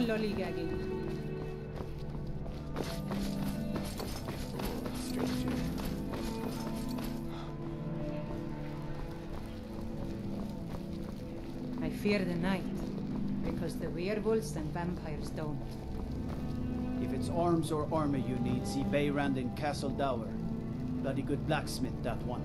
Ollo ligagin. Stranger. I fear the night, because the werewolves and vampires don't. If it's arms or armor you need, see Bayrand in Castle Dower. Bloody good blacksmith, that one.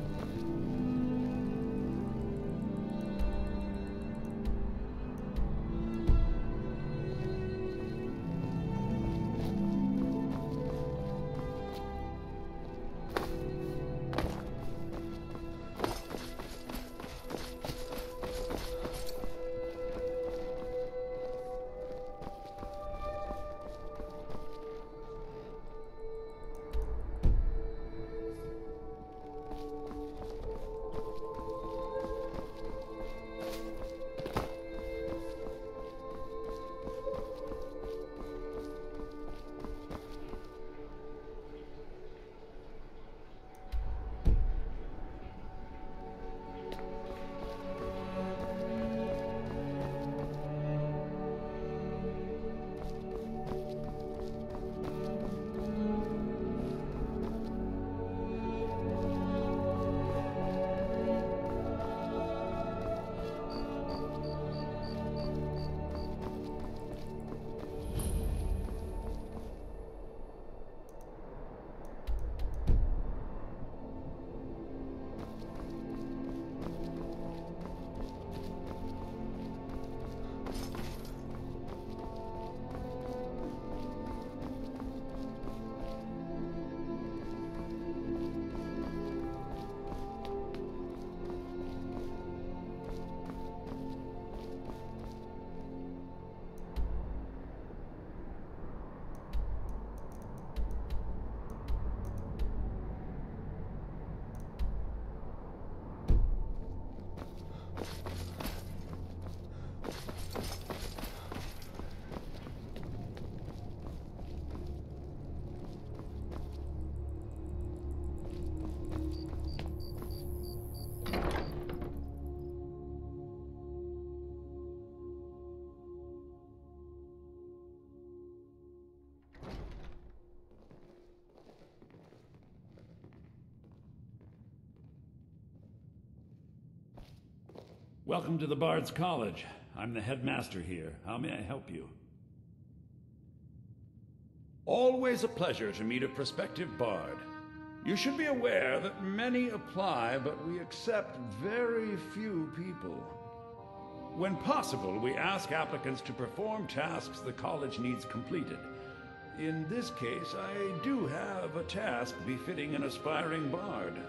Welcome to the Bard's College. I'm the headmaster here. How may I help you? Always a pleasure to meet a prospective bard. You should be aware that many apply, but we accept very few people. When possible, we ask applicants to perform tasks the college needs completed. In this case, I do have a task befitting an aspiring bard.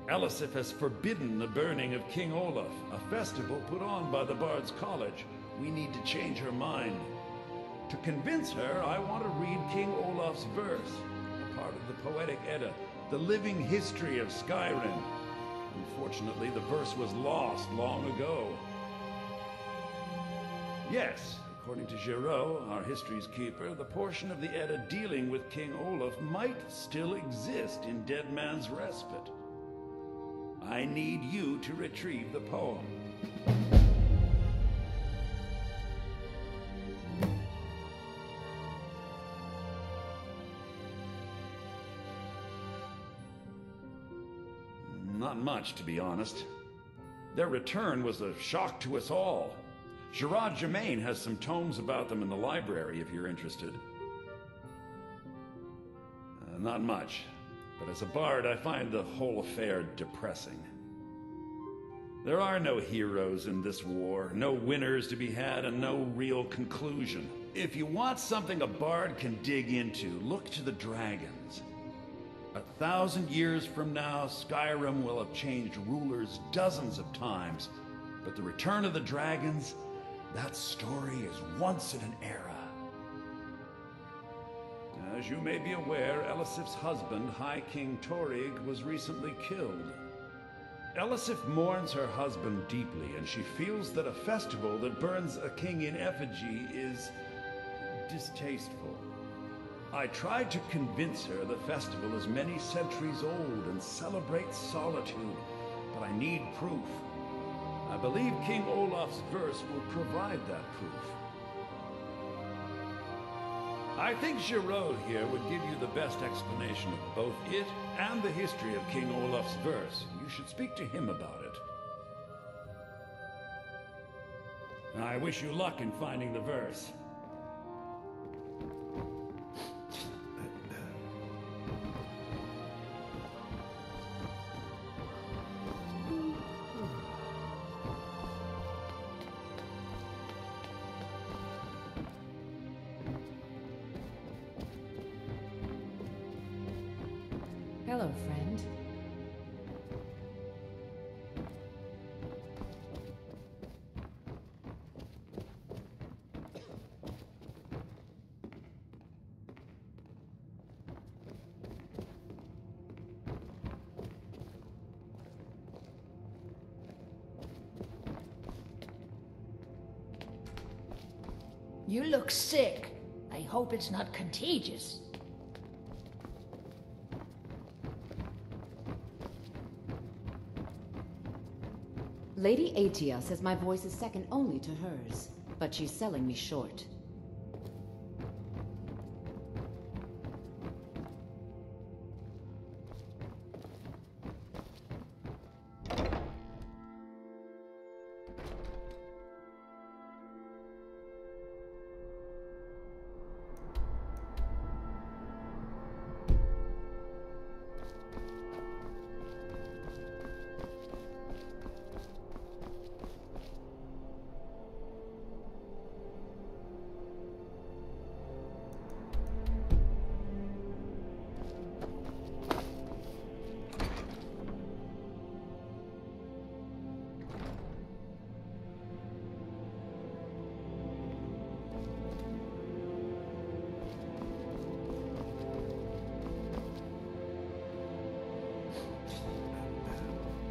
Elisif has forbidden the burning of King Olaf, a festival put on by the Bard's College. We need to change her mind. To convince her, I want to read King Olaf's verse, a part of the Poetic Edda, the living history of Skyrim. Unfortunately, the verse was lost long ago. Yes, according to Giraud, our history's keeper, the portion of the Edda dealing with King Olaf might still exist in Dead Man's Respite. I need you to retrieve the poem. Not much, to be honest. Their return was a shock to us all. Gerard Germain has some tomes about them in the library, if you're interested. Not much. But as a bard, I find the whole affair depressing. There are no heroes in this war, no winners to be had, and no real conclusion. If you want something a bard can dig into, look to the dragons. 1,000 years from now, Skyrim will have changed rulers dozens of times, but the return of the dragons, that story is once in an era. As you may be aware, Elisif's husband, High King Torrig, was recently killed. Elisif mourns her husband deeply, and she feels that a festival that burns a king in effigy is distasteful. I tried to convince her the festival is many centuries old and celebrates solitude, but I need proof. I believe King Olaf's verse will provide that proof. I think Giraud here would give you the best explanation of both it and the history of King Olaf's verse. You should speak to him about it. I wish you luck in finding the verse. Hello, friend. You look sick. I hope it's not contagious. Lady Atia says my voice is second only to hers, but she's selling me short.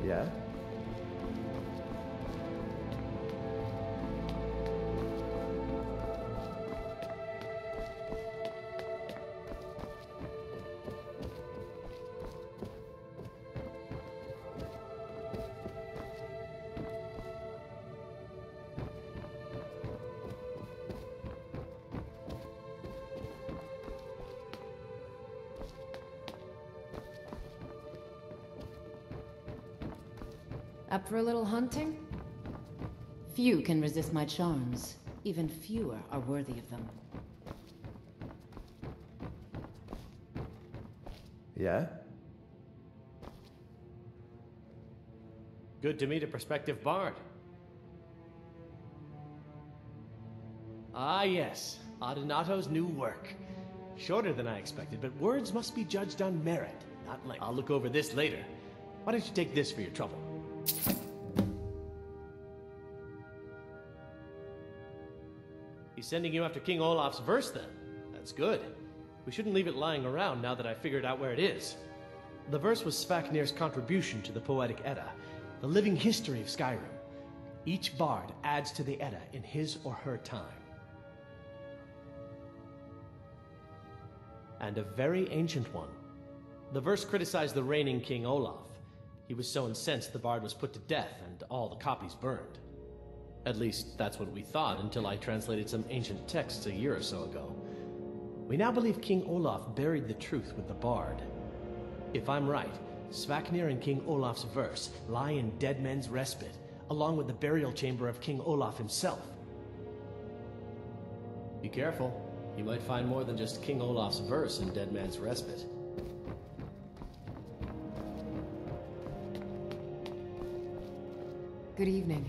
Yeah? Up for a little hunting? Few can resist my charms. Even fewer are worthy of them. Yeah? Good to meet a prospective bard. Ah yes, Adonato's new work. Shorter than I expected, but words must be judged on merit, not length. I'll look over this later. Why don't you take this for your trouble? He's sending you after King Olaf's verse, then. That's good. We shouldn't leave it lying around now that I figured out where it is. The verse was Svafnir's contribution to the Poetic Edda, the living history of Skyrim. Each bard adds to the Edda in his or her time. And a very ancient one. The verse criticized the reigning King Olaf. He was so incensed the bard was put to death and all the copies burned. At least, that's what we thought until I translated some ancient texts a year or so ago. We now believe King Olaf buried the truth with the bard. If I'm right, Svafnir and King Olaf's verse lie in Dead Men's Respite, along with the burial chamber of King Olaf himself. Be careful. You might find more than just King Olaf's verse in Dead Man's Respite. Good evening.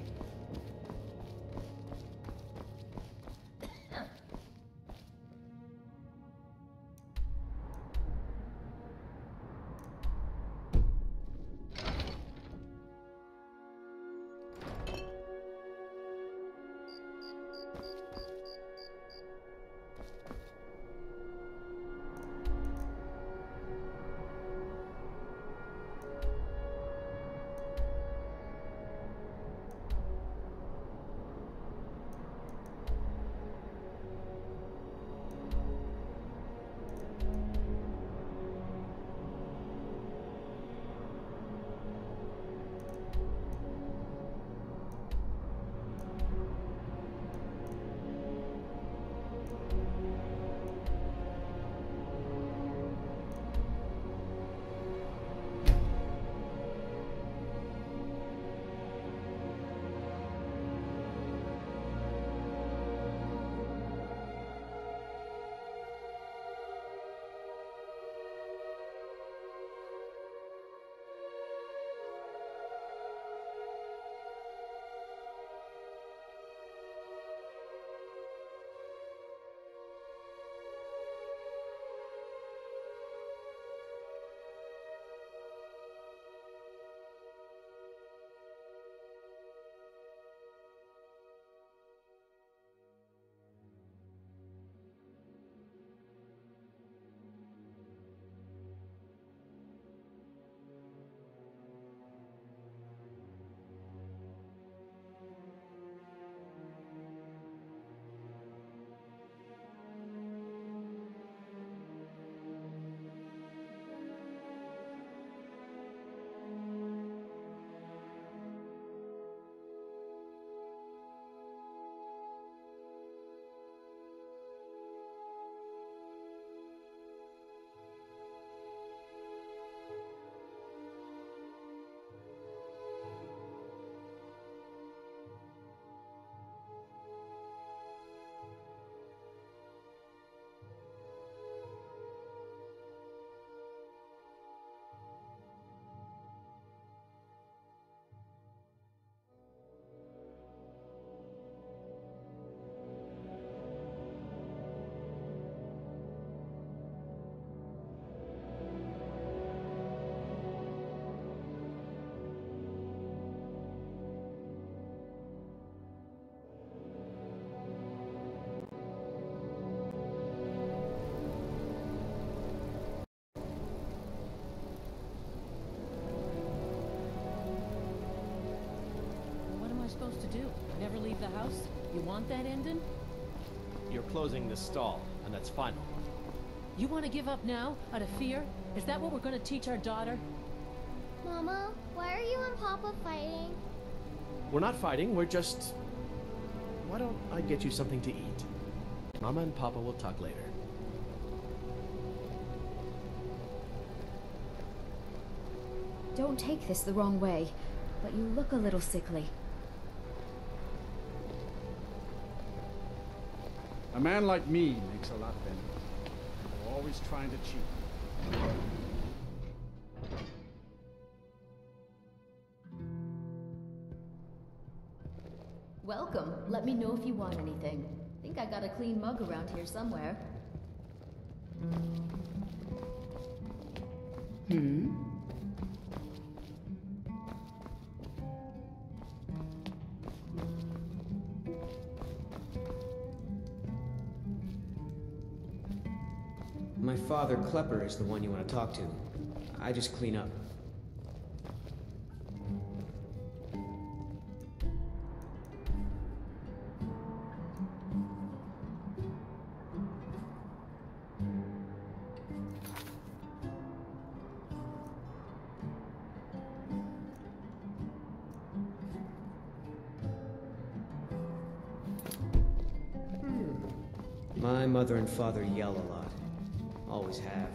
house? You want that ending? You're closing this stall, and that's final. You want to give up now, out of fear? Is that what we're going to teach our daughter? Mama, why are you and Papa fighting? We're not fighting, we're just... Why don't I get you something to eat? Mama and Papa will talk later. Don't take this the wrong way, but you look a little sickly. A man like me makes a lot better. You're always trying to cheat. Welcome. Let me know if you want anything. Think I got a clean mug around here somewhere. My father, Klepper, is the one you want to talk to. I just clean up. My mother and father yell a lot. Always have.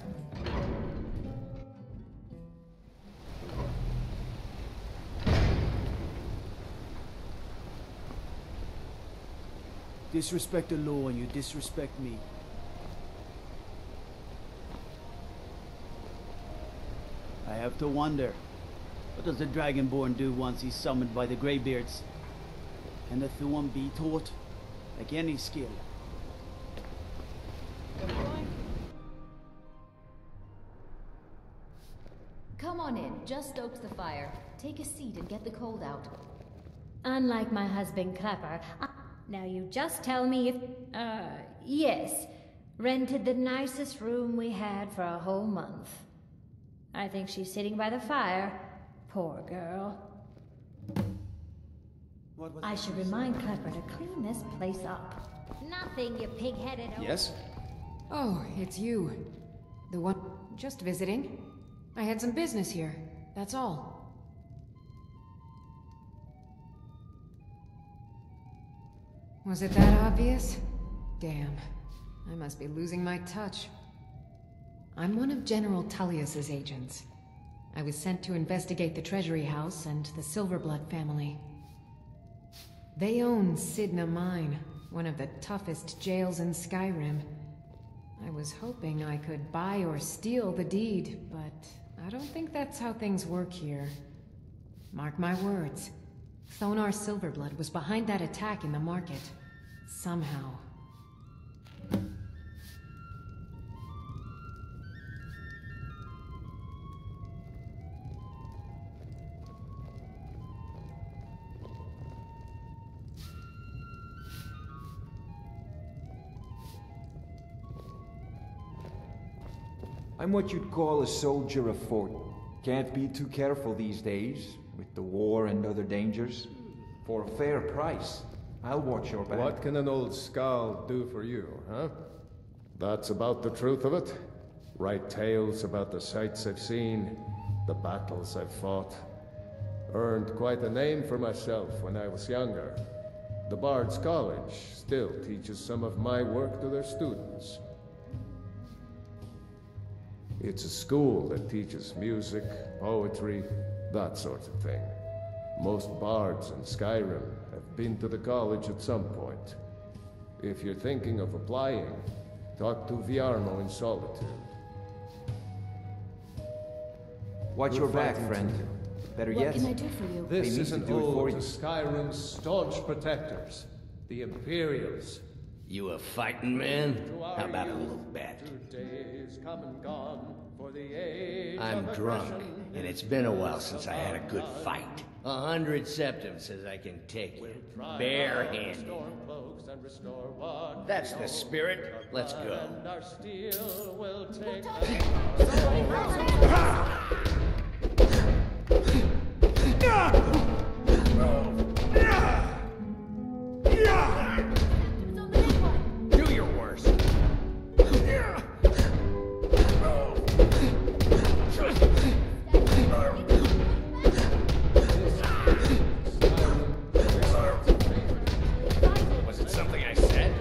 Disrespect the law and you disrespect me. I have to wonder, what does the Dragonborn do once he's summoned by the Greybeards? Can the Thuan be taught? Like any skill. Come on in. Just stoked the fire. Take a seat and get the cold out. Unlike my husband Klepper. Now you just tell me if... yes. Rented the nicest room we had for a whole month. I think she's sitting by the fire. Poor girl. I should remind Klepper to clean this place up. Nothing, you pig-headed... Yes? Oh, it's you. The one... Just visiting. I had some business here. That's all. Was it that obvious? Damn. I must be losing my touch. I'm one of General Tullius's agents. I was sent to investigate the Treasury House and the Silverblood family. They own Sidna Mine, one of the toughest jails in Skyrim. I was hoping I could buy or steal the deed, but I don't think that's how things work here. Mark my words. Thonar Silverblood was behind that attack in the market. Somehow. I'm what you'd call a soldier of fortune. Can't be too careful these days, with the war and other dangers. For a fair price, I'll watch your back. What can an old skull do for you, huh? That's about the truth of it. Write tales about the sights I've seen, the battles I've fought. Earned quite a name for myself when I was younger. The Bard's College still teaches some of my work to their students. It's a school that teaches music, poetry, that sort of thing. Most bards in Skyrim have been to the college at some point. If you're thinking of applying, talk to Viarmo in Solitude. Watch your back, friend. Better yet, What can I do for you? This is an ode to Skyrim's staunch protectors, the Imperials. You a fighting man? How about a little bet? I'm drunk, and it's been a while since I had a good fight. 100 septims says I can take you, barehanded. That's the spirit. Let's go. Was it something I said?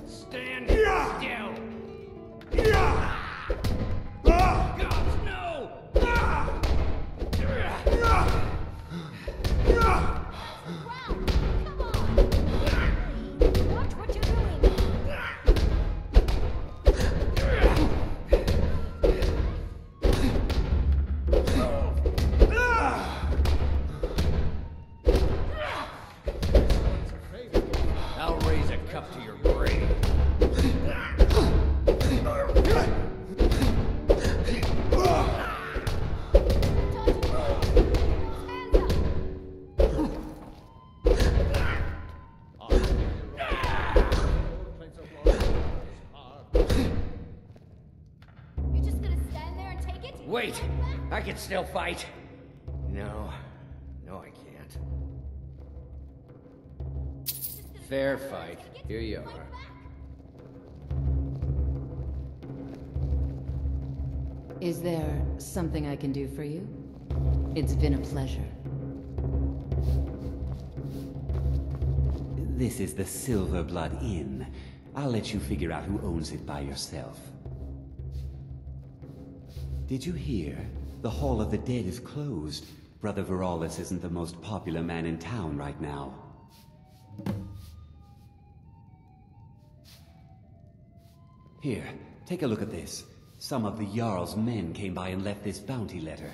Stand still! Gods, no! Watch what you're doing. I'll raise a cup to your grave. You're just gonna stand there and take it? Wait! I can still fight! No. No, I can't. Fair fight. Here you are. Is there something I can do for you? It's been a pleasure. This is the Silver Blood Inn. I'll let you figure out who owns it by yourself. Did you hear? The Hall of the Dead is closed. Brother Veralis isn't the most popular man in town right now. Here, take a look at this. Some of the Jarl's men came by and left this bounty letter.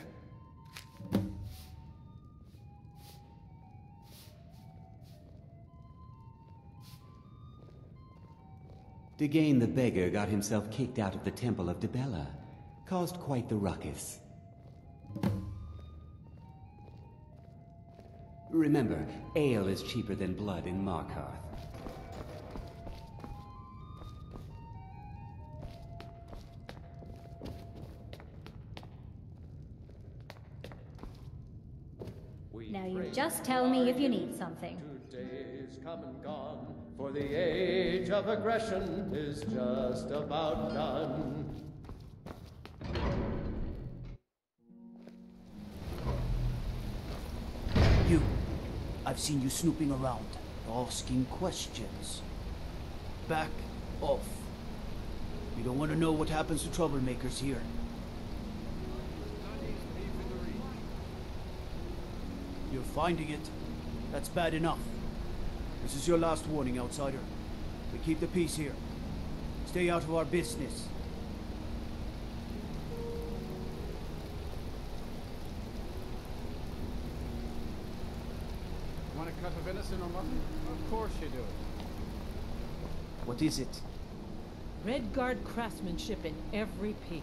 Degane the Beggar got himself kicked out of the Temple of Dibella. Caused quite the ruckus. Remember, ale is cheaper than blood in Markarth. Now you just tell me if you need something. Days come and gone, for the age of aggression is just about done. You. I've seen you snooping around, asking questions. Back off. You don't want to know what happens to troublemakers here. You're finding it. That's bad enough. This is your last warning, outsider. We keep the peace here. Stay out of our business. Want a cut of venison or mutton? Of course you do. What is it? Redguard craftsmanship in every piece.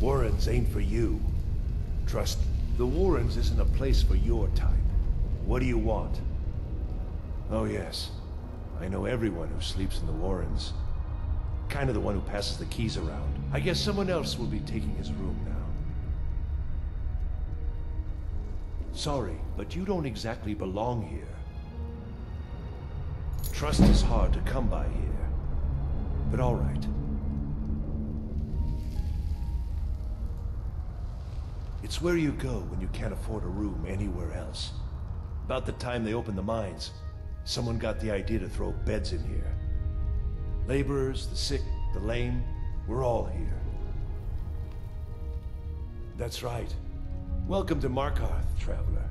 Warrens ain't for you. Trust me. The Warrens isn't a place for your type. What do you want? Oh yes. I know everyone who sleeps in the Warrens. Kind of the one who passes the keys around. I guess someone else will be taking his room now. Sorry, but you don't exactly belong here. Trust is hard to come by here. But all right. It's where you go when you can't afford a room anywhere else. About the time they opened the mines, someone got the idea to throw beds in here. Laborers, the sick, the lame, we're all here. That's right. Welcome to Markarth, traveler.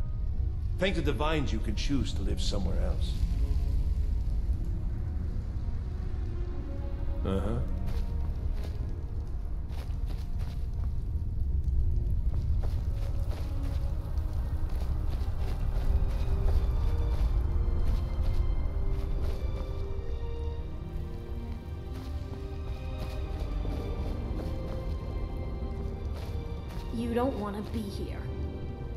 Thank the Divines you can choose to live somewhere else. Uh-huh. You don't want to be here.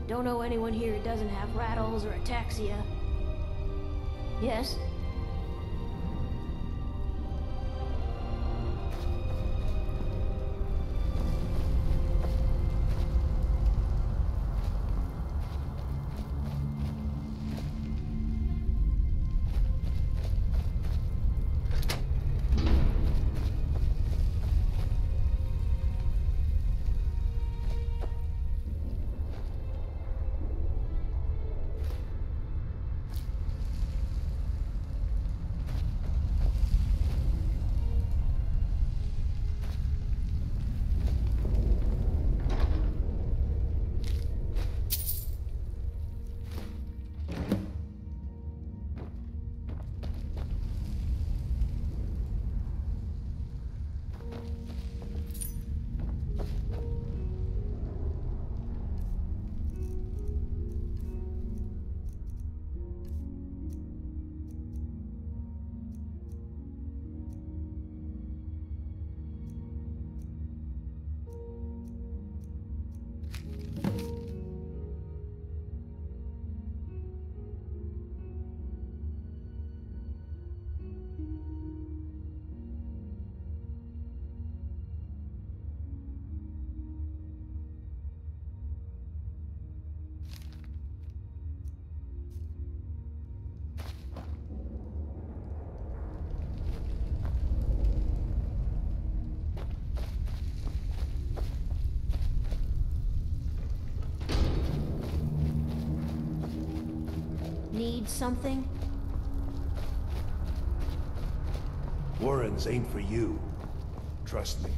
Don't know anyone here who doesn't have rattles or ataxia. Yes? Need something? Warrens ain't for you. Trust me.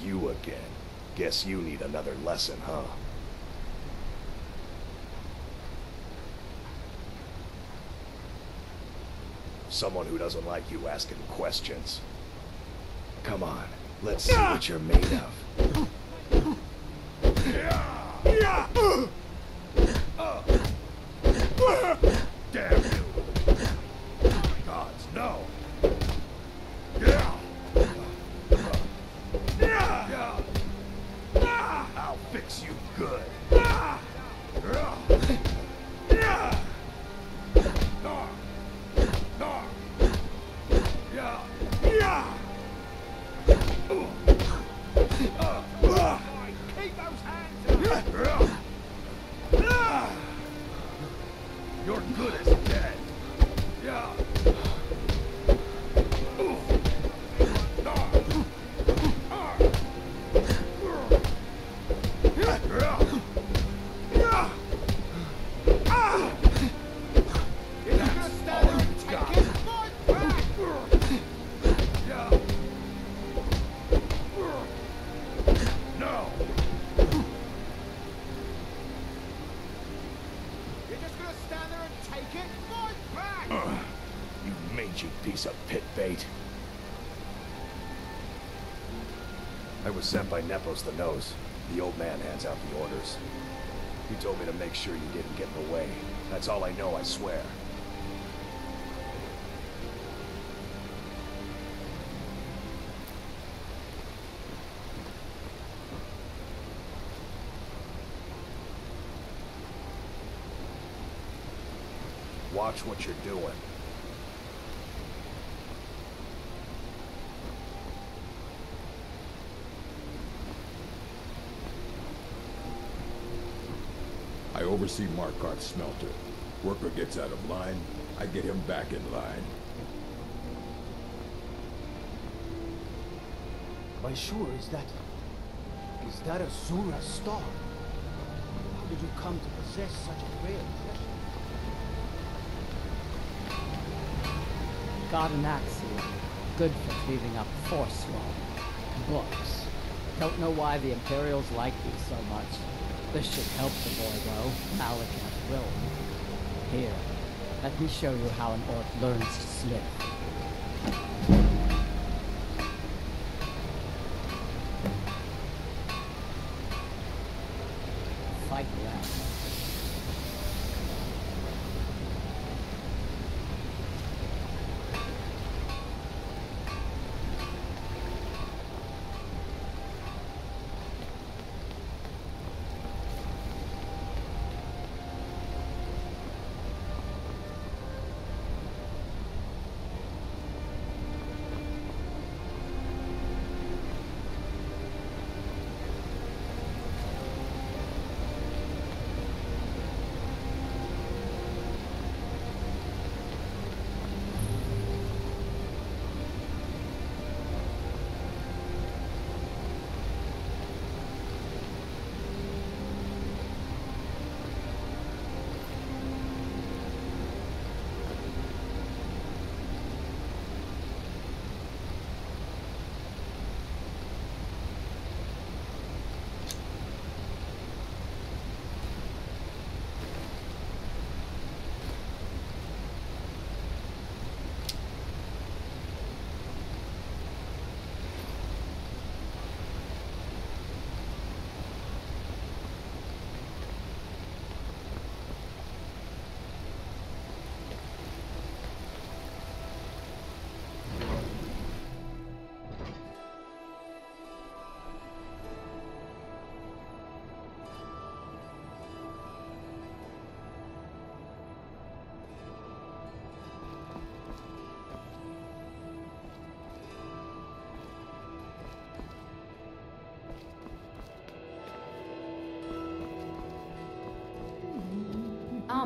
You again. Guess you need another lesson, huh? Someone who doesn't like you asking questions. Come on, let's see what you're made of. Damn you! Gods, no! I'll fix you good. Keep those hands up! You're good as dead. Piece of pit bait. I was sent by Nepos the Nose. The old man hands out the orders. He told me to make sure you didn't get in the way. That's all I know, I swear. Watch what you're doing. I oversee Markarth's smelter. Worker gets out of line, I get him back in line. By sure, is that a Zura star? How did you come to possess such a rare treasure? Got an axiom. Good for cleaning up force law. Books. Don't know why the Imperials like these so much. This should help the boy, though. Malekith will. Here, let me show you how an orc learns to smith. Fight well.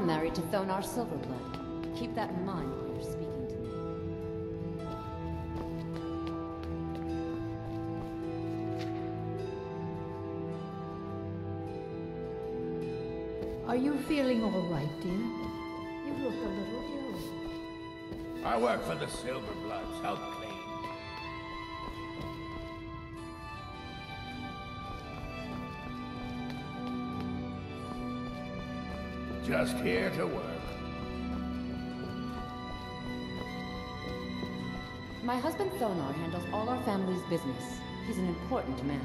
I'm married to Thonar Silverblood. Keep that in mind while you're speaking to me. Are you feeling all right, dear? You look a little ill. I work for the Silverbloods, help clean. Just here to work. My husband Thonar handles all our family's business. He's an important man.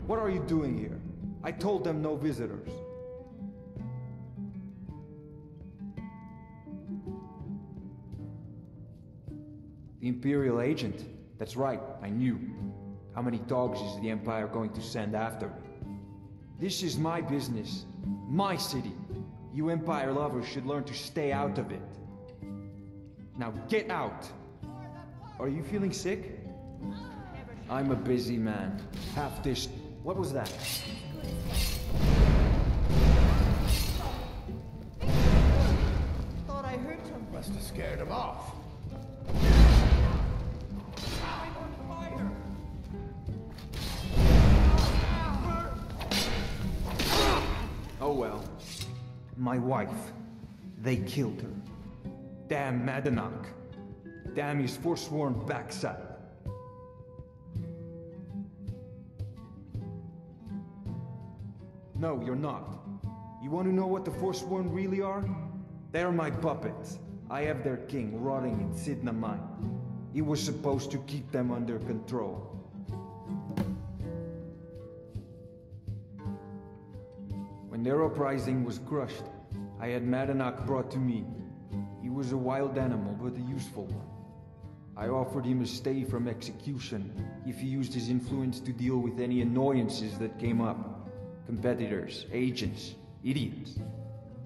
What are you doing here? I told them no visitors. The Imperial agent. That's right, I knew. How many dogs is the Empire going to send after me? This is my business. My city. You Empire lovers should learn to stay out of it. Now get out! Are you feeling sick? I'm a busy man. Half this... What was that? Thought I heard something. Must have scared him off. Oh well. My wife. They killed her. Damn Madanach. Damn his forsworn backside. No, you're not. You want to know what the Forsworn really are? They're my puppets. I have their king rotting in Sidna Mine. He was supposed to keep them under control. When their uprising was crushed, I had Madanach brought to me. He was a wild animal, but a useful one. I offered him a stay from execution if he used his influence to deal with any annoyances that came up. Competitors, agents, idiots.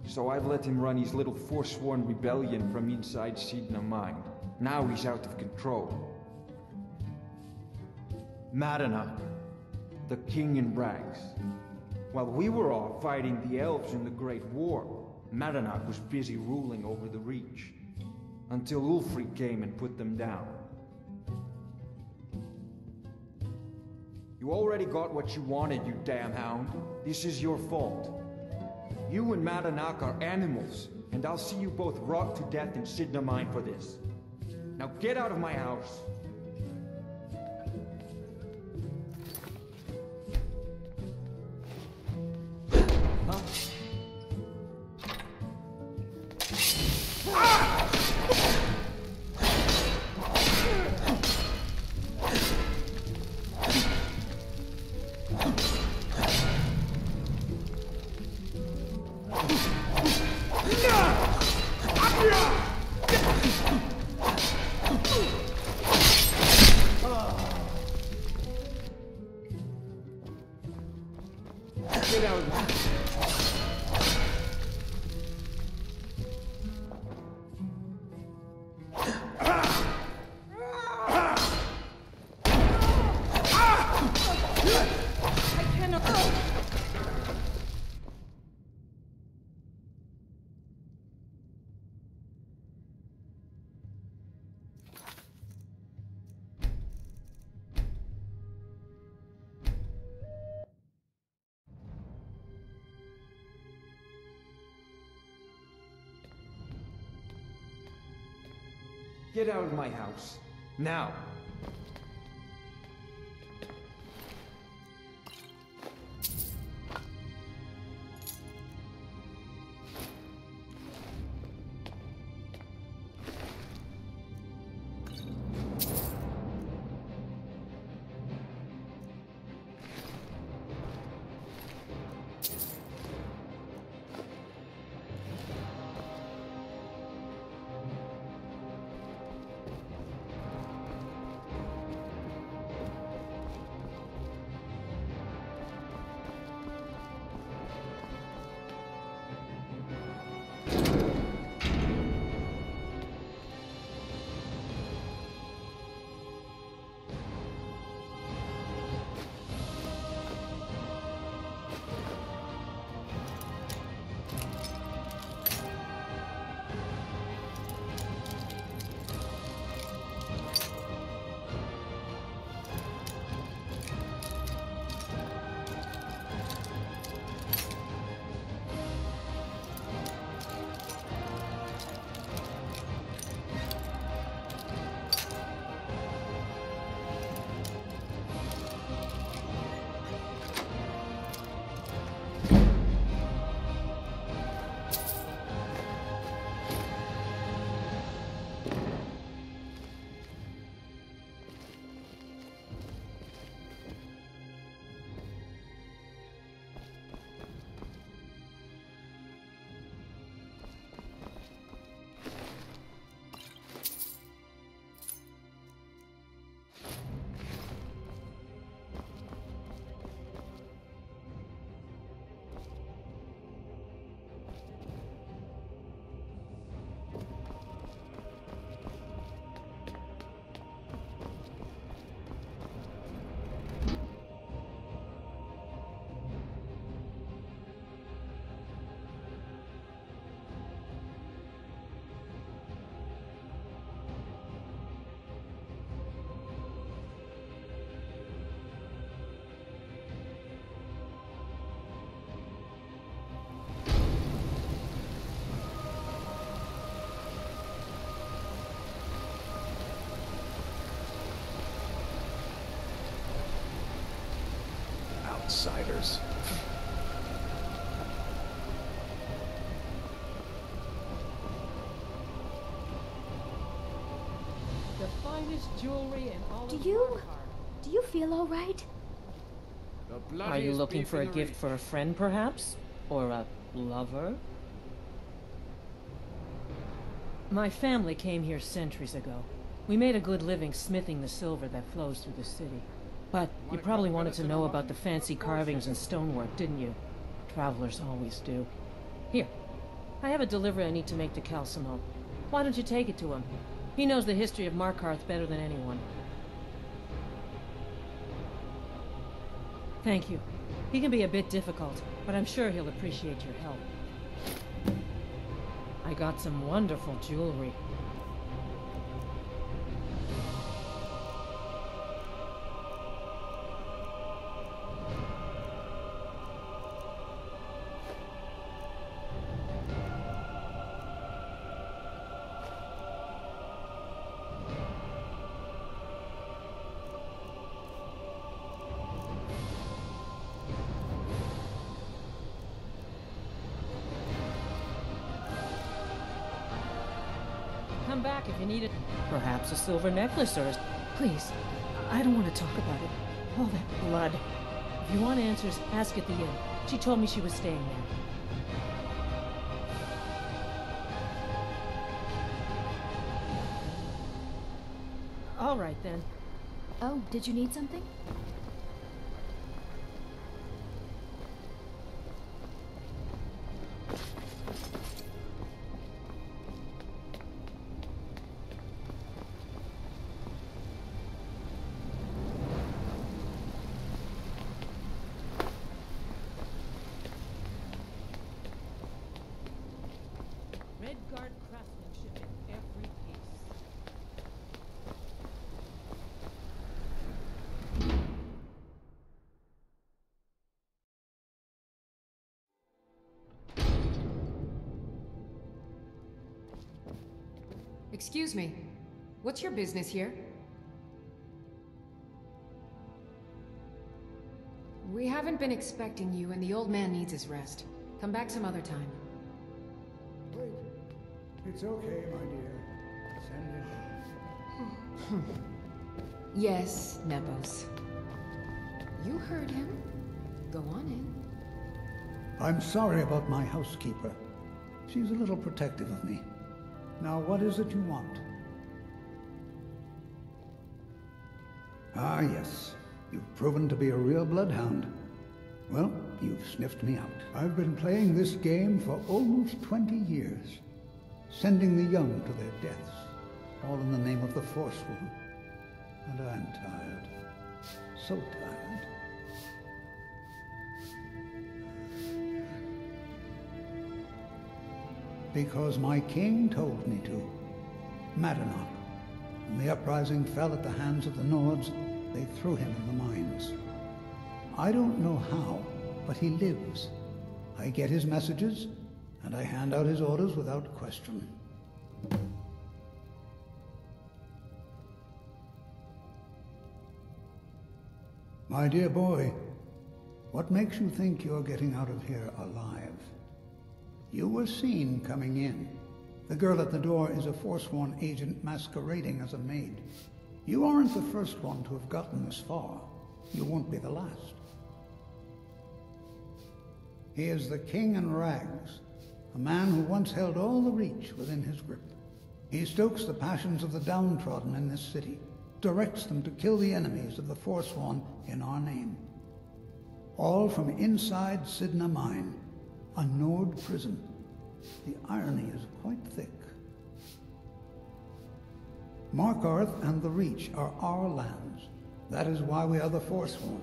So I've let him run his little forsworn rebellion from inside Sidna Mine. Now he's out of control. Madanach, the king in rags. While we were all fighting the elves in the Great War, Madanach was busy ruling over the Reach. Until Ulfric came and put them down. You already got what you wanted, you damn hound. This is your fault. You and Madanach are animals, and I'll see you both rot to death in Sidna Mine for this. Now get out of my house. Huh? Get out of here. Get out of my house. Now. Outsiders. The finest jewelry in all of Do you feel all right? Are you looking for a gift for a friend, perhaps? Or a lover? My family came here centuries ago. We made a good living smithing the silver that flows through the city. But you probably wanted to know about the fancy carvings and stonework, didn't you? Travelers always do. Here, I have a delivery I need to make to Calcimo. Why don't you take it to him? He knows the history of Markarth better than anyone. Thank you. He can be a bit difficult, but I'm sure he'll appreciate your help. I got some wonderful jewelry. Come back if you need it. Perhaps a silver necklace or a... Please, I don't want to talk about it. All that blood. If you want answers, ask at the inn. She told me she was staying there. All right, then. Oh, did you need something? Redguard craftsmanship in every piece. Excuse me. What's your business here? We haven't been expecting you, and the old man needs his rest. Come back some other time. Wait. It's okay, my dear. Send him. Yes, Nepos. You heard him. Go on in. I'm sorry about my housekeeper. She's a little protective of me. Now, what is it you want? Ah, yes. You've proven to be a real bloodhound. Well, you've sniffed me out. I've been playing this game for almost 20 years, sending the young to their deaths, all in the name of the Forsworn. And I'm tired. So tired. Because my king told me to. Madanach. When the uprising fell at the hands of the Nords, they threw him in the mines. I don't know how, but he lives. I get his messages, and I hand out his orders without question. My dear boy, what makes you think you're getting out of here alive? You were seen coming in. The girl at the door is a Forsworn agent masquerading as a maid. You aren't the first one to have gotten this far. You won't be the last. He is the king in rags, a man who once held all the Reach within his grip. He stokes the passions of the downtrodden in this city, directs them to kill the enemies of the Forsworn in our name. All from inside Sidna Mine, a Nord prison. The irony is quite thick. Markarth and the Reach are our lands. That is why we are the Forsworn.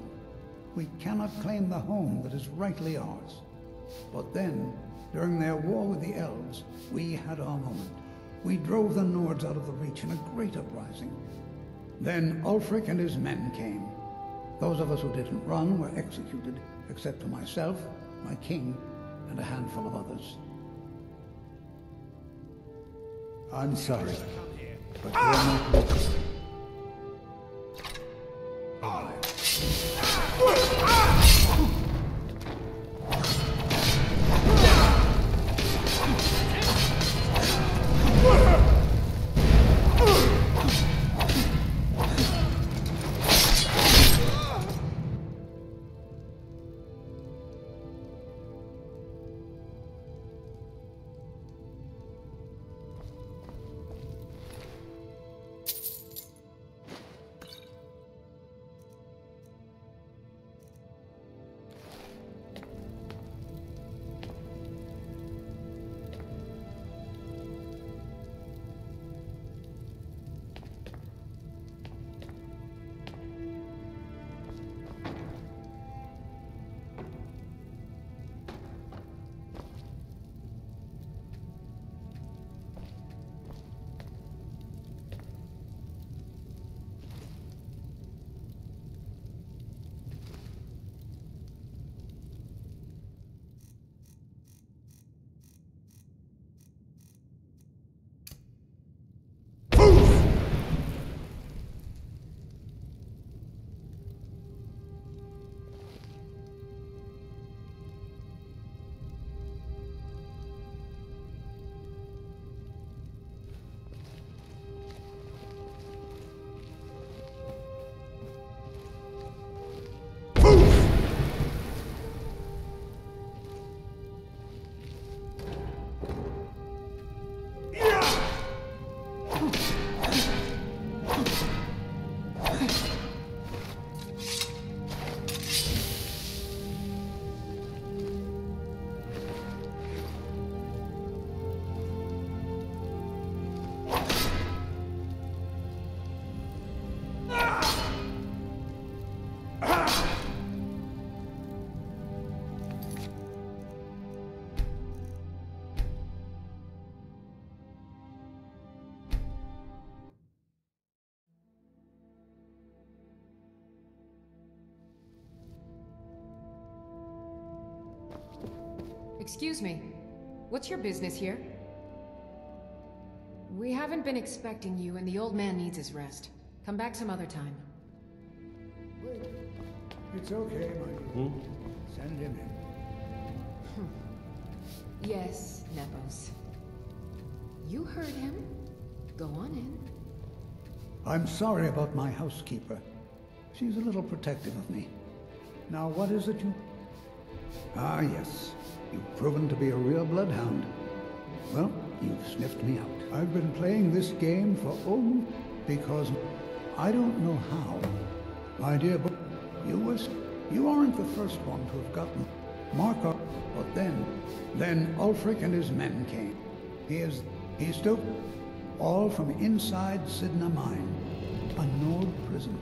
We cannot claim the home that is rightly ours. But then, during their war with the Elves, we had our moment. We drove the Nords out of the Reach in a great uprising. Then Ulfric and his men came. Those of us who didn't run were executed, except for myself, my king, and a handful of others. I'm sorry, but you're not welcome. Excuse me. What's your business here? We haven't been expecting you, and the old man needs his rest. Come back some other time. Wait. It's okay, my... Send him in. Yes, Nepos. You heard him. Go on in. I'm sorry about my housekeeper. She's a little protective of me. Now, what is it you... Ah, yes. You've proven to be a real bloodhound. Well, you've sniffed me out. I've been playing this game for because I don't know how. My dear boy, you aren't the first one to have gotten Markov, but then Ulfric and his men came. He took all from inside Sidna Mine, a Nord prison.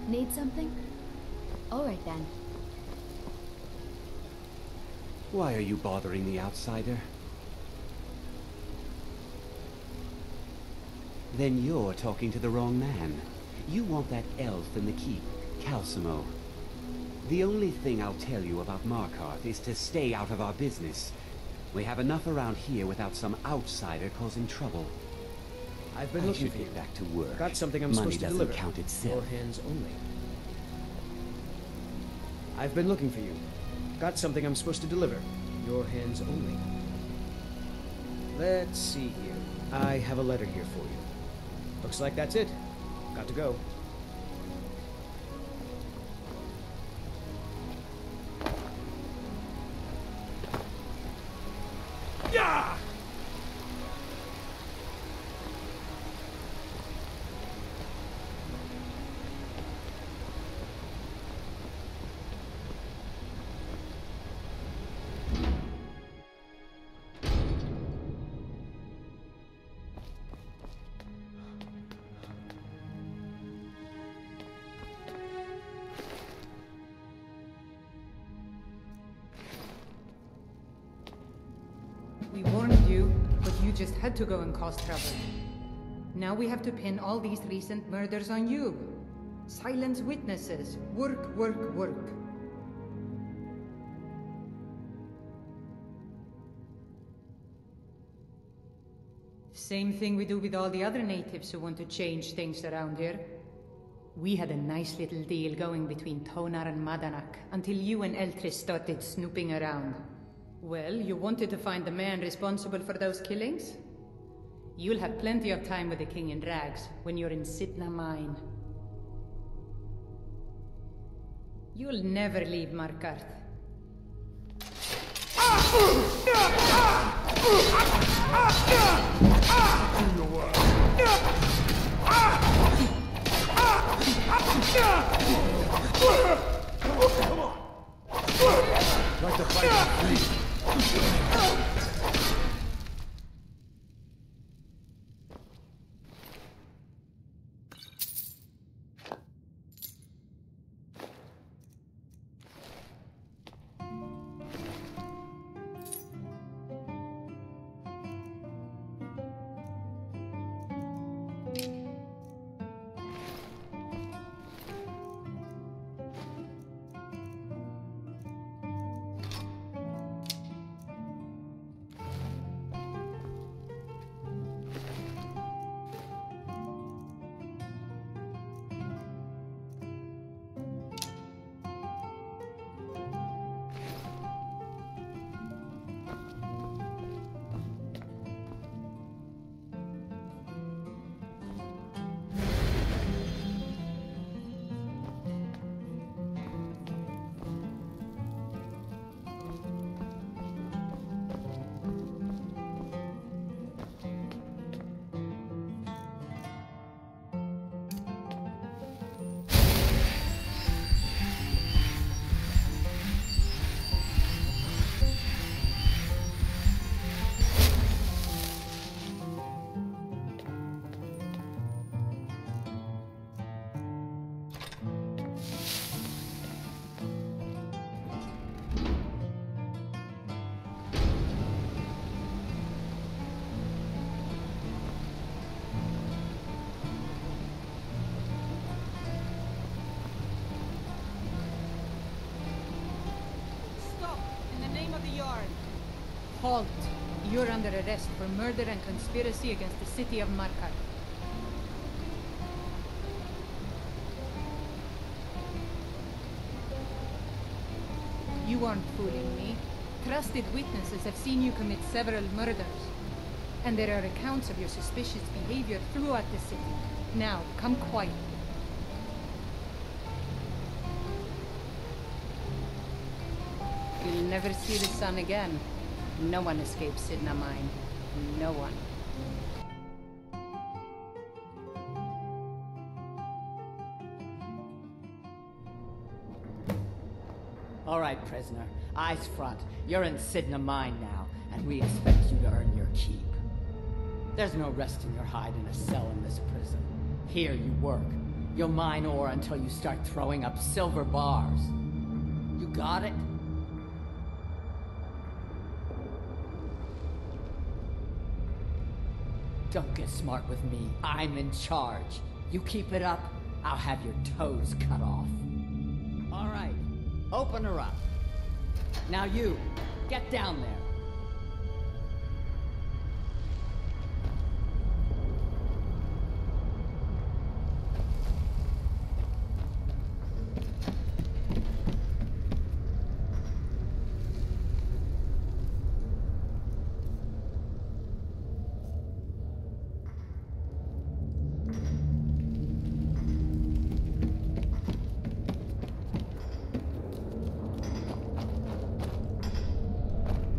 Need something? All right then. Why are you bothering the outsider? Then you're talking to the wrong man. You want that elf in the keep, Calcimo. The only thing I'll tell you about Markarth is to stay out of our business. We have enough around here without some outsider causing trouble. I've been looking for you. Get back to work. Got something I'm Money supposed to doesn't deliver. count itself. Your hands only. I've been looking for you. Got something I'm supposed to deliver. Your hands only. Let's see here. I have a letter here for you. Looks like that's it. Got to go. Yeah! We warned you, but you just had to go and cause trouble. Now we have to pin all these recent murders on you. Silence witnesses. Work, work, work. Same thing we do with all the other natives who want to change things around here. We had a nice little deal going between Tonar and Madanak until you and Eltris started snooping around. Well, you wanted to find the man responsible for those killings? You'll have plenty of time with the King in Rags when you're in Sidna Mine. You'll never leave Markarth. Come on! Like to fight for Halt! You're under arrest for murder and conspiracy against the city of Markarth. You aren't fooling me. Trusted witnesses have seen you commit several murders. And there are accounts of your suspicious behavior throughout the city. Now, come quietly. You'll never see the sun again. No one escapes Sidna Mine. No one. All right, prisoner. Eyes front. You're in Sidna Mine now, and we expect you to earn your keep. There's no rest in your hide in a cell in this prison. Here you work. You'll mine ore until you start throwing up silver bars. You got it? Don't get smart with me. I'm in charge. You keep it up, I'll have your toes cut off. All right, open her up. Now you, get down there.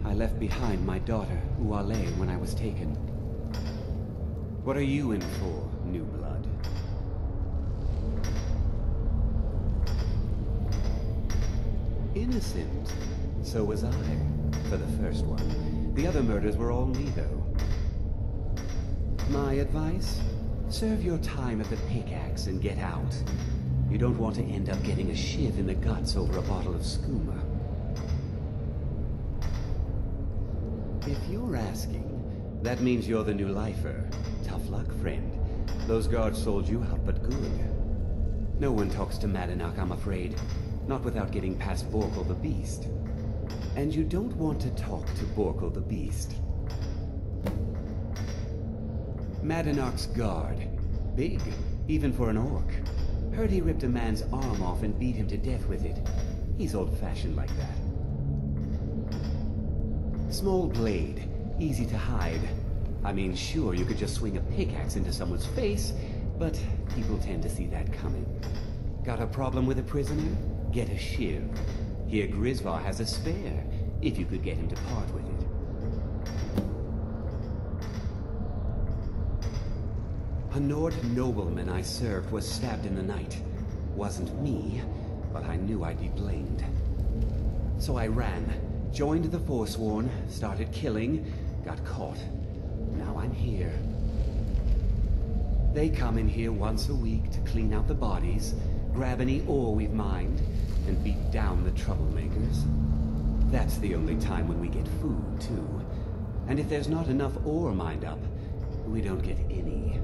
I left behind my daughter, Uale, when I was taken. What are you in for, new blood? Innocent. So was I, for the first one. The other murders were all me, though. My advice? Serve your time at the pickaxe and get out. You don't want to end up getting a shiv in the guts over a bottle of skooma. If you're asking, that means you're the new lifer. Tough luck, friend. Those guards sold you out, but good. No one talks to Madanak, I'm afraid. Not without getting past Borkle the Beast. And you don't want to talk to Borkle the Beast. Madanak's guard. Big, even for an orc. Heard he ripped a man's arm off and beat him to death with it. He's old-fashioned like that. Small blade, easy to hide. I mean, sure, you could just swing a pickaxe into someone's face, but people tend to see that coming. Got a problem with a prisoner? Get a shiv. Here Grisvar has a spare, if you could get him to part with it. A Nord nobleman I served was stabbed in the night. Wasn't me, but I knew I'd be blamed. So I ran. Joined the Forsworn, started killing, got caught. Now I'm here. They come in here once a week to clean out the bodies, grab any ore we've mined, and beat down the troublemakers. That's the only time when we get food, too. And if there's not enough ore mined up, we don't get any.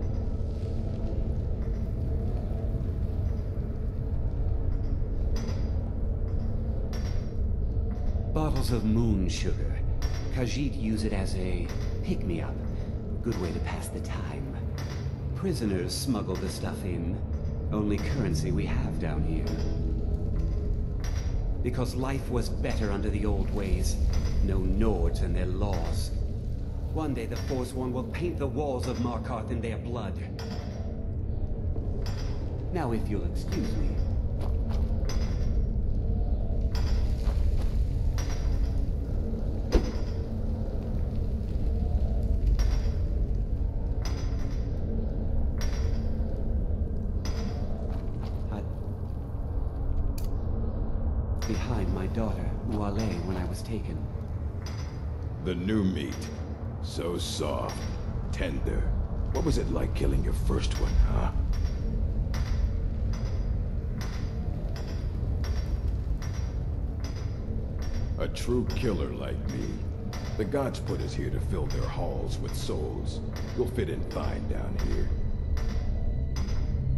Bottles of moon sugar. Khajiit use it as a pick-me-up. Good way to pass the time. Prisoners smuggle the stuff in. Only currency we have down here. Because life was better under the old ways. No Nords and their laws. One day the Forsworn will paint the walls of Markarth in their blood. Now if you'll excuse me. Behind my daughter, Uale, when I was taken. The new meat. So soft, tender. What was it like killing your first one, huh? A true killer like me. The gods put us here to fill their halls with souls. You'll fit in fine down here.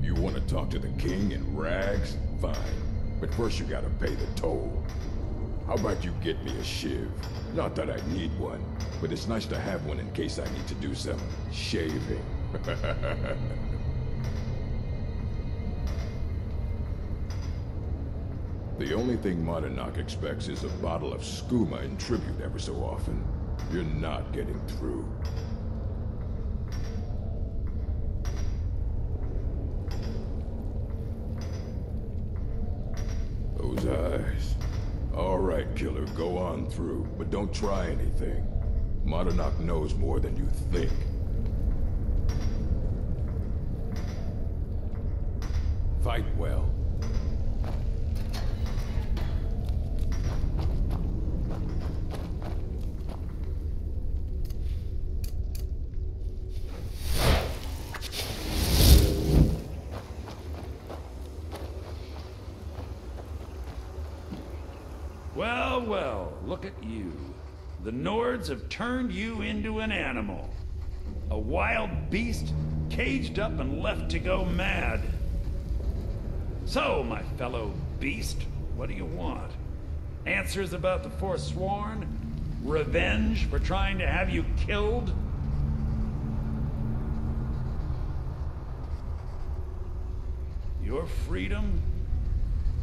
You want to talk to the king in rags? Fine. But first you gotta pay the toll. How about you get me a shiv? Not that I need one, but it's nice to have one in case I need to do some shaving. The only thing Madanak expects is a bottle of skooma in tribute every so often. You're not getting through. Those eyes. All right, killer, go on through, but don't try anything. Madanak knows more than you think. Fight well. Well, well, look at you. The Nords have turned you into an animal. A wild beast, caged up and left to go mad. So, my fellow beast, what do you want? Answers about the Forsworn? Revenge for trying to have you killed? Your freedom?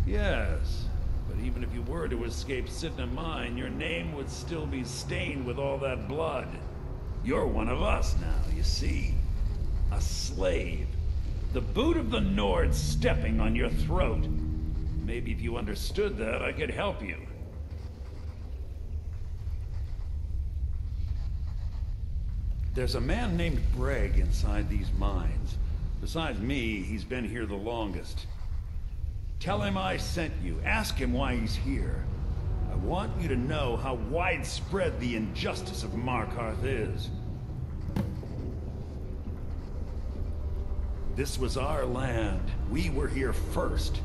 Yes. But even if you were to escape Sidna Mine, your name would still be stained with all that blood. You're one of us now, you see? A slave. The boot of the Nord stepping on your throat. Maybe if you understood that, I could help you. There's a man named Breg inside these mines. Besides me, he's been here the longest. Tell him I sent you. Ask him why he's here. I want you to know how widespread the injustice of Markarth is. This was our land. We were here first.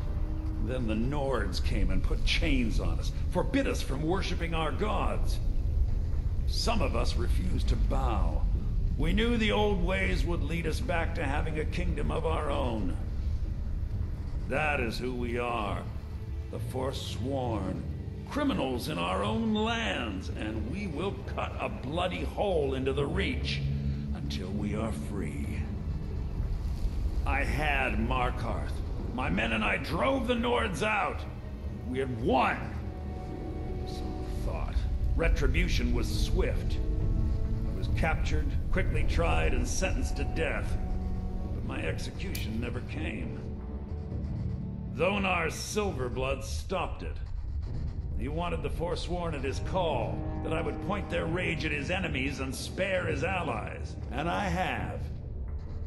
Then the Nords came and put chains on us, forbid us from worshipping our gods. Some of us refused to bow. We knew the old ways would lead us back to having a kingdom of our own. That is who we are. The Forsworn. Criminals in our own lands, and we will cut a bloody hole into the Reach until we are free. I had Markarth. My men and I drove the Nords out. We had won. So we thought. Retribution was swift. I was captured, quickly tried, and sentenced to death. But my execution never came. Zonar's Silverblood stopped it. He wanted the Forsworn at his call, that I would point their rage at his enemies and spare his allies. And I have.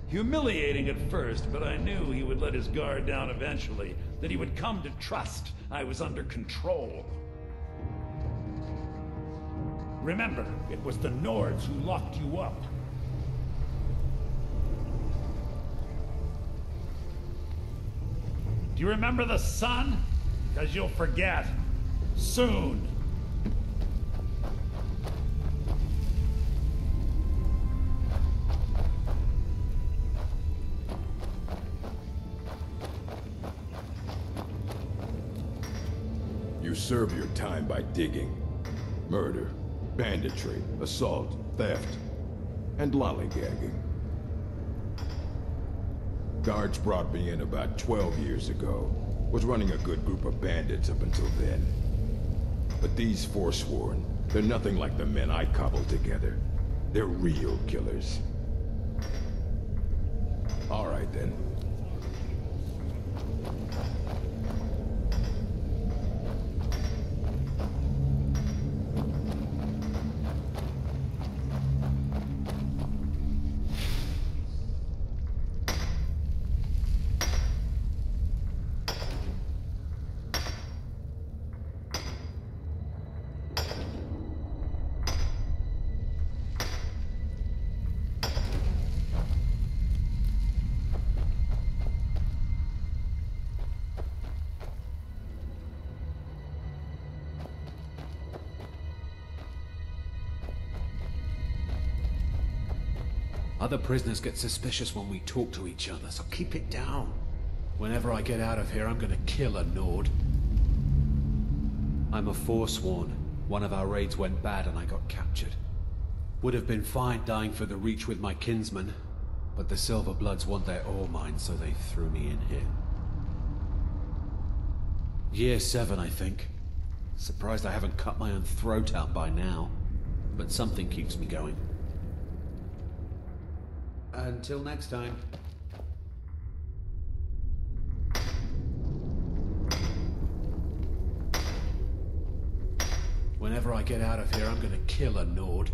Humiliating at first, but I knew he would let his guard down eventually, that he would come to trust I was under control. Remember, it was the Nords who locked you up. Do you remember the sun? Because you'll forget. Soon. You serve your time by digging. Murder, banditry, assault, theft, and lollygagging. Guards brought me in about 12 years ago. Was running a good group of bandits up until then. But these Forsworn, they're nothing like the men I cobbled together. They're real killers. All right then. Other prisoners get suspicious when we talk to each other, so keep it down. Whenever I get out of here, I'm gonna kill a Nord. I'm a Forsworn. One of our raids went bad and I got captured. Would have been fine dying for the Reach with my kinsmen, but the Silverbloods want their ore mine, so they threw me in here. Year 7, I think. Surprised I haven't cut my own throat out by now, but something keeps me going. Until next time. Whenever I get out of here, I'm gonna kill a Nord.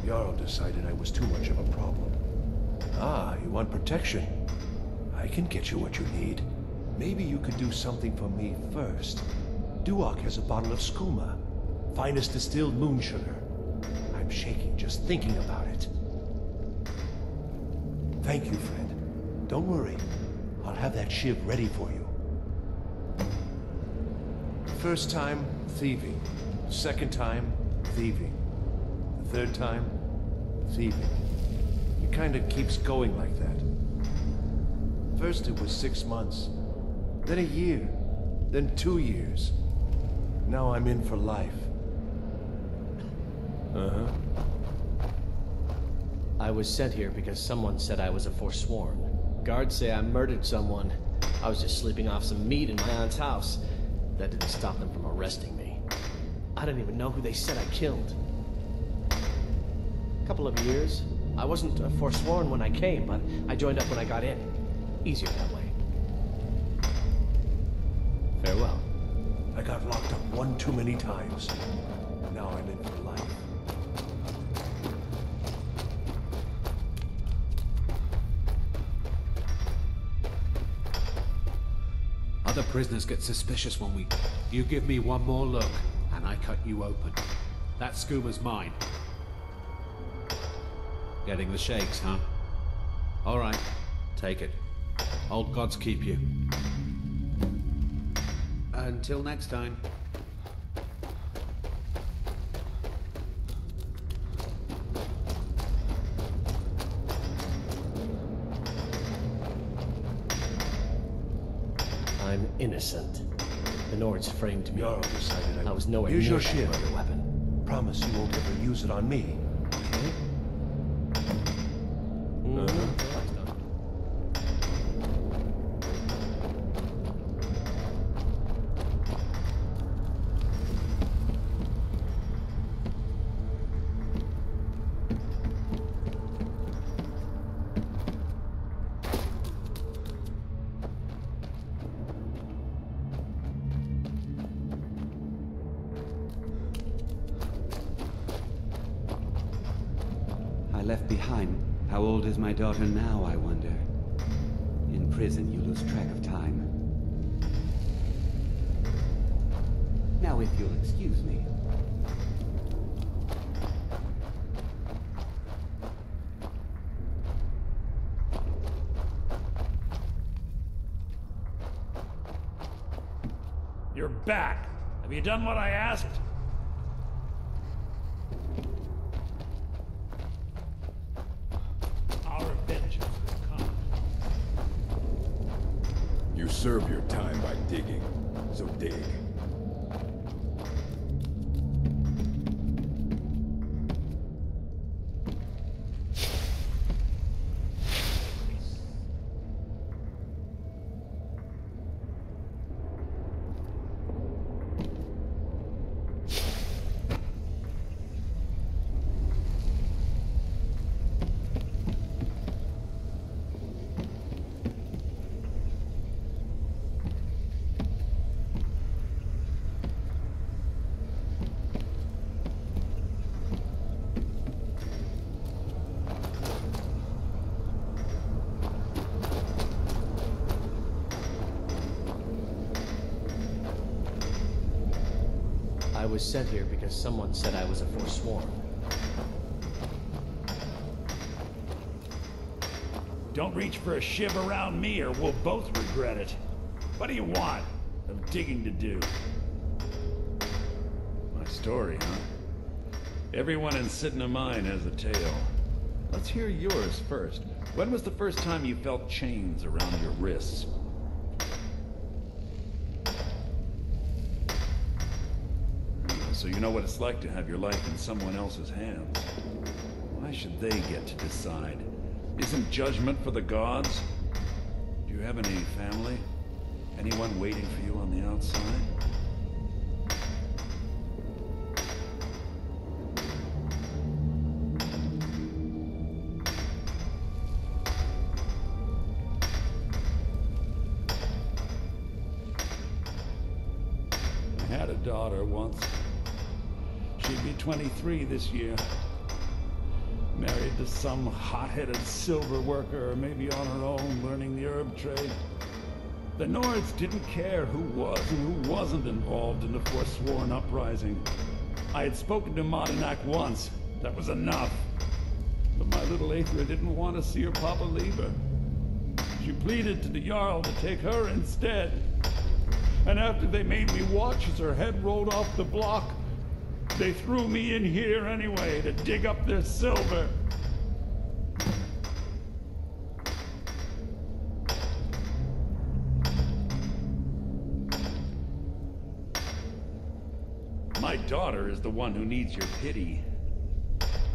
Jarl decided I was too much of a problem. Ah, you want protection? I can get you what you need. Maybe you could do something for me first. Duok has a bottle of skooma, finest distilled moon sugar. I'm shaking just thinking about it. Thank you, friend. Don't worry. I'll have that shiv ready for you. First time, thieving. Second time, thieving. The third time, thieving. It kinda keeps going like that. First it was 6 months, then a year, then 2 years. Now I'm in for life. Uh-huh. I was sent here because someone said I was a Forsworn. Guards say I murdered someone. I was just sleeping off some meat in my aunt's house. That didn't stop them from arresting me. I don't even know who they said I killed. A couple of years. I wasn't a Forsworn when I came, but I joined up when I got in. Easier that way. Farewell. I got locked up one too many times. Now I'm in for life. Other prisoners get suspicious when we... You give me one more look, and I cut you open. That skooma's mine. Getting the shakes, huh? All right, take it. Old gods keep you. Until next time. I'm innocent. The Nords framed me. Jarl decided I was nowhere Use near your that shiv. murder weapon. Promise you won't ever use it on me, okay? I left behind. How old is my daughter now, I wonder? In prison, you lose track of time. Now, if you'll excuse me. You're back. Have you done what I asked? Our vengeance will come. You serve your time by digging, so dig. I was sent here because someone said I was a Forsworn. Don't reach for a shiv around me or we'll both regret it. What do you want? Of digging to do? My story, huh? Everyone in Sidna Mine has a tale. Let's hear yours first. When was the first time you felt chains around your wrists? So you know what it's like to have your life in someone else's hands. Why should they get to decide? Isn't judgment for the gods? Do you have any family? Anyone waiting for you on the outside? I had a daughter once. She'd be 23 this year. Married to some hot-headed silver worker, or maybe on her own, learning the herb trade. The Nords didn't care who was and who wasn't involved in the Forsworn uprising. I had spoken to Modinak once. That was enough. But my little Aethra didn't want to see her papa leave her. She pleaded to the Jarl to take her instead. And after they made me watch as her head rolled off the block, they threw me in here anyway to dig up their silver. My daughter is the one who needs your pity.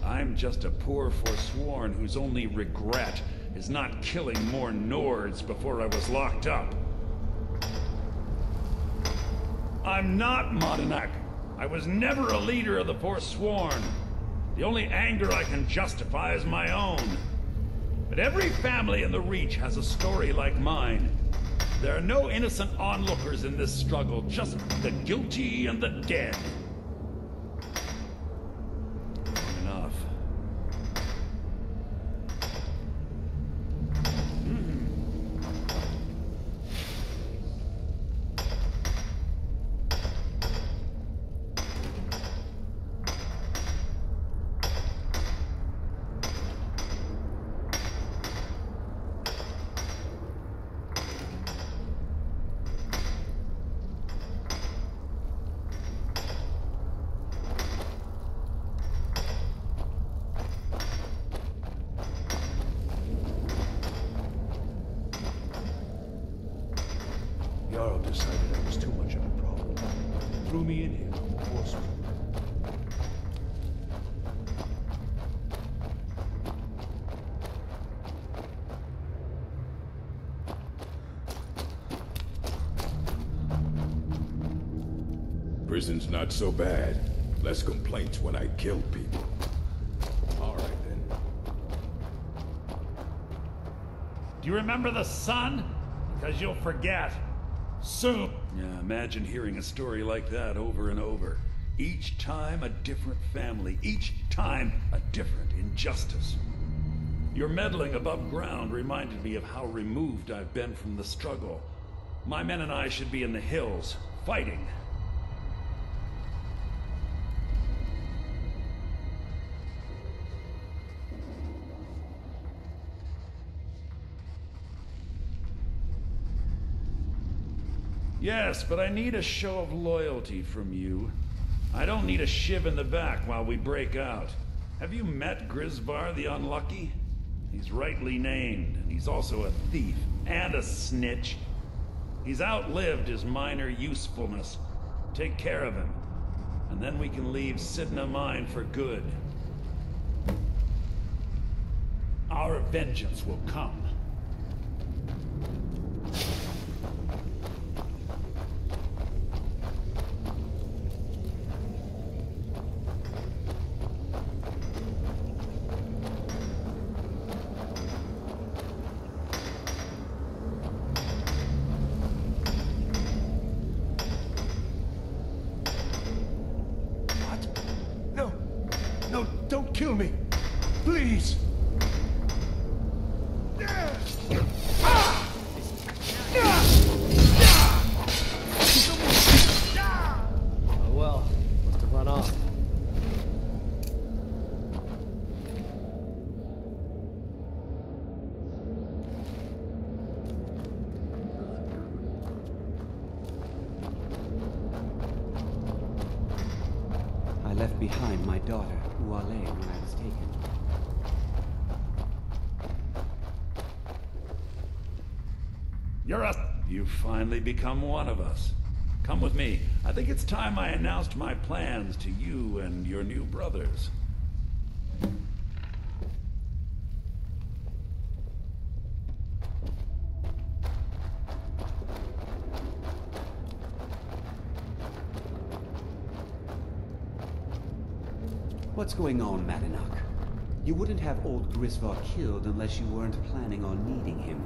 I'm just a poor Forsworn whose only regret is not killing more Nords before I was locked up. I'm not Modinak. I was never a leader of the Forsworn. The only anger I can justify is my own. But every family in the Reach has a story like mine. There are no innocent onlookers in this struggle, just the guilty and the dead. Enough. Jarl decided I was too much of a problem. Threw me in here, forced me. Prison's not so bad. Less complaints when I kill people. All right, then. Do you remember the sun? Because you'll forget. Soon. Yeah, imagine hearing a story like that over and over. Each time a different family. Each time a different injustice. Your meddling above ground reminded me of how removed I've been from the struggle. My men and I should be in the hills, fighting. Yes, but I need a show of loyalty from you. I don't need a shiv in the back while we break out. Have you met Grisvar the Unlucky? He's rightly named, and he's also a thief and a snitch. He's outlived his minor usefulness. Take care of him, and then we can leave Sidna Mine for good. Our vengeance will come. No, don't kill me. Please. Oh well, must have run off. I left behind my daughter, Uale, when I was taken. You've finally become one of us. Come with me. I think it's time I announced my plans to you and your new brothers. What's going on, Madinak? You wouldn't have old Grisvar killed unless you weren't planning on needing him.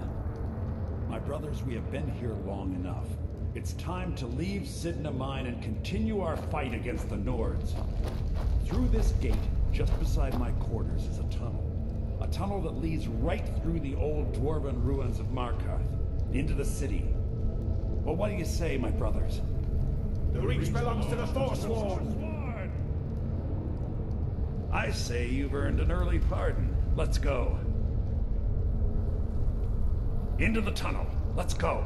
My brothers, we have been here long enough. It's time to leave Sidna Mine and continue our fight against the Nords. Through this gate, Just beside my quarters is a tunnel. A tunnel that leads right through the old dwarven ruins of Markarth, into the city. Well, what do you say, my brothers? The Reach belongs to the Forsworn! I say you've earned an early pardon. Let's go. Into the tunnel. Let's go.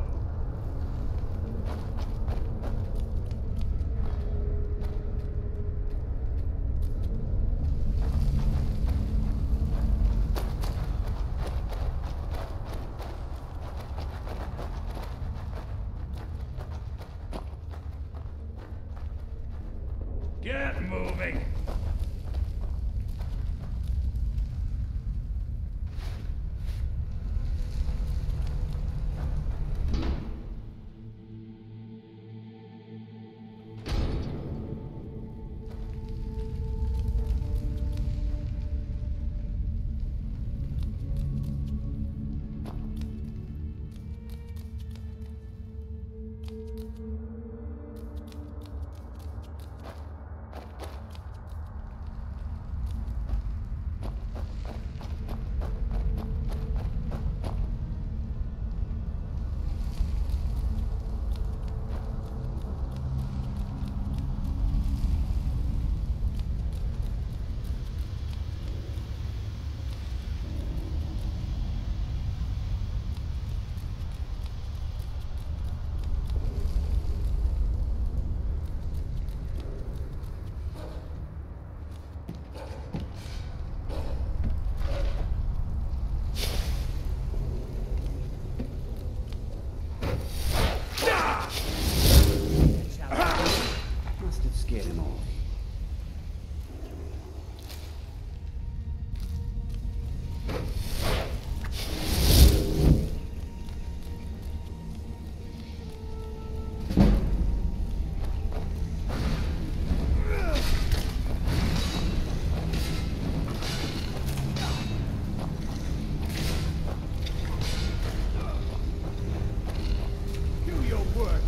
Get moving! Scared him off. Do your work.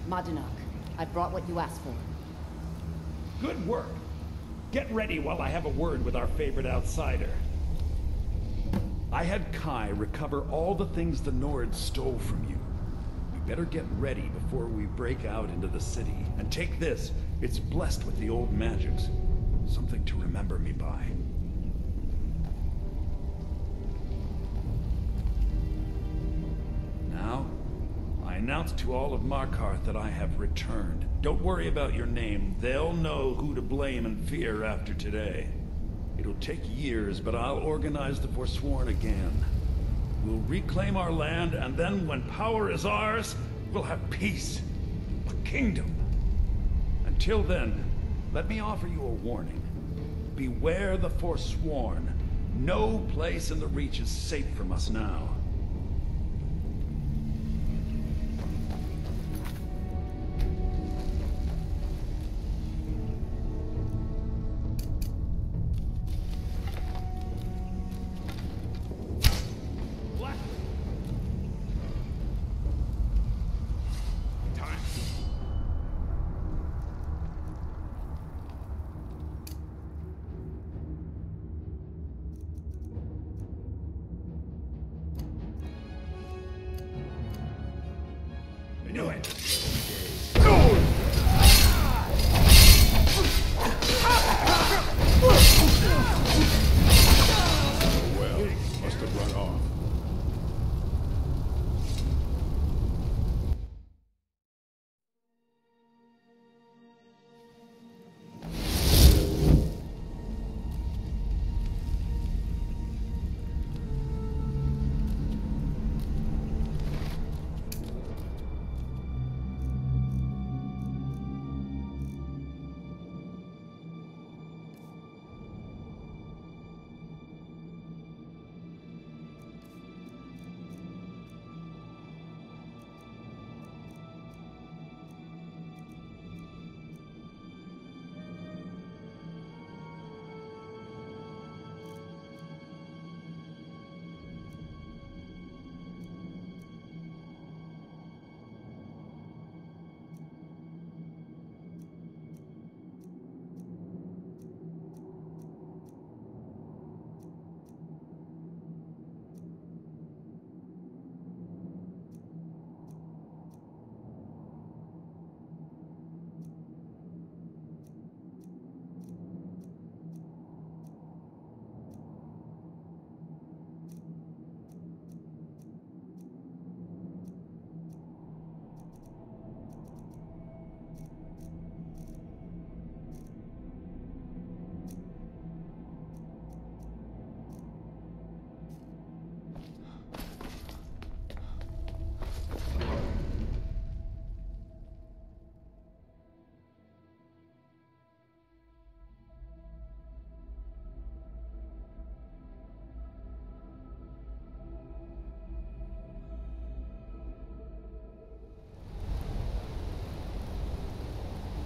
Madinok, I brought what you asked for. Good work. Get ready while I have a word with our favorite outsider. I had Kai recover all the things the Nords stole from you. Better get ready before we break out into the city. And take this. It's blessed with the old magics. Something to remember me by. Now, I announce to all of Markarth that I have returned. Don't worry about your name. They'll know who to blame and fear after today. It'll take years, but I'll organize the Forsworn again. We'll reclaim our land, and then when power is ours, we'll have peace. A kingdom. Until then, let me offer you a warning. Beware the Forsworn. No place in the Reach is safe from us now.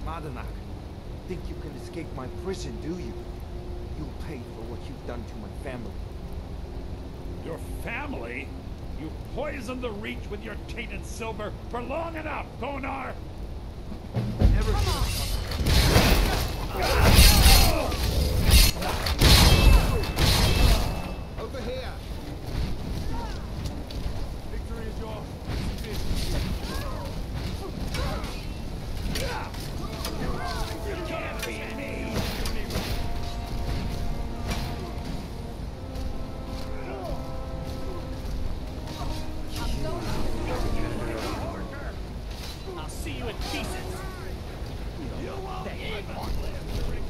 Madanak, think you can escape my prison, do you? You'll pay for what you've done to my family. Your family? You poisoned the Reach with your tainted silver for long enough, Thonar! Never Over here! Victory is yours. You can't beat me! I'll see you in pieces. You won't even live!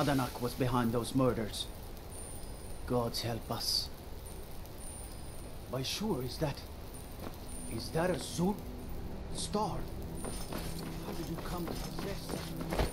Madanak was behind those murders. Gods help us. By sure, is that a Zur star? How did you come to possess such a treasure?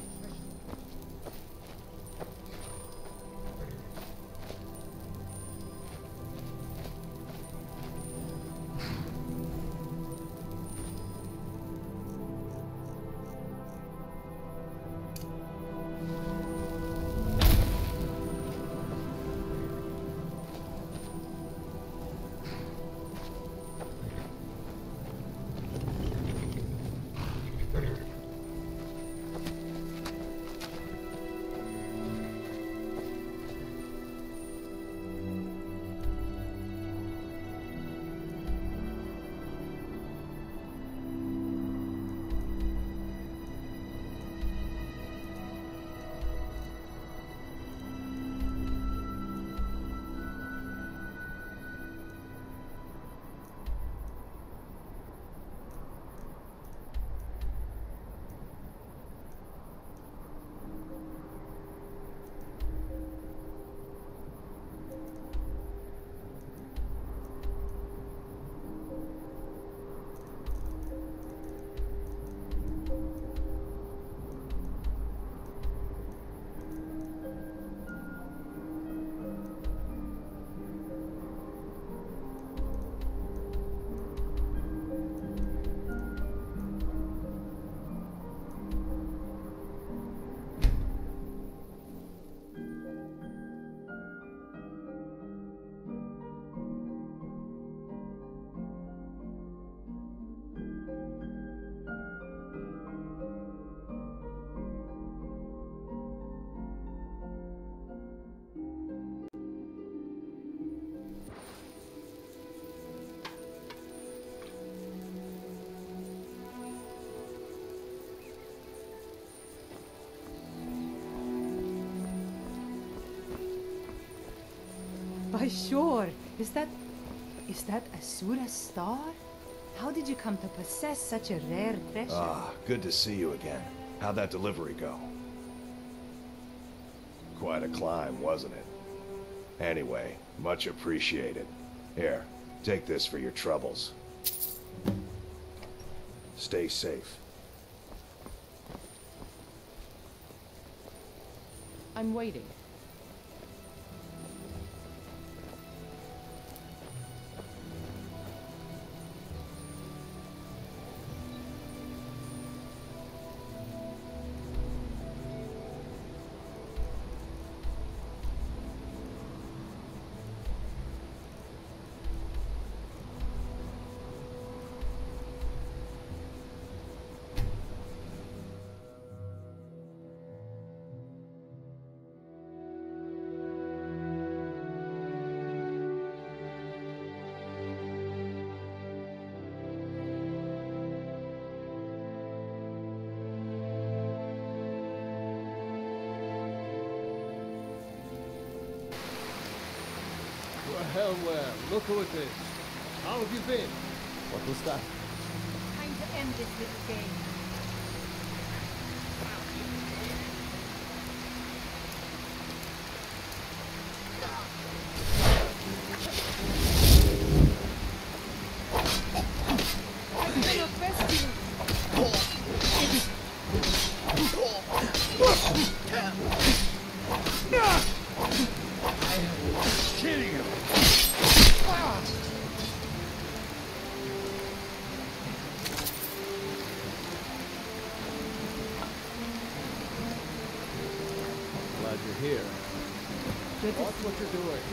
By sure, is that Asura's star? How did you come to possess such a rare treasure? Ah, good to see you again. How'd that delivery go? Quite a climb, wasn't it? Anyway, much appreciated. Here, take this for your troubles. Stay safe. I'm waiting. Well, look who it is. How have you been? What was that? Time to end this little game. Glad you're here. Watch what you're doing.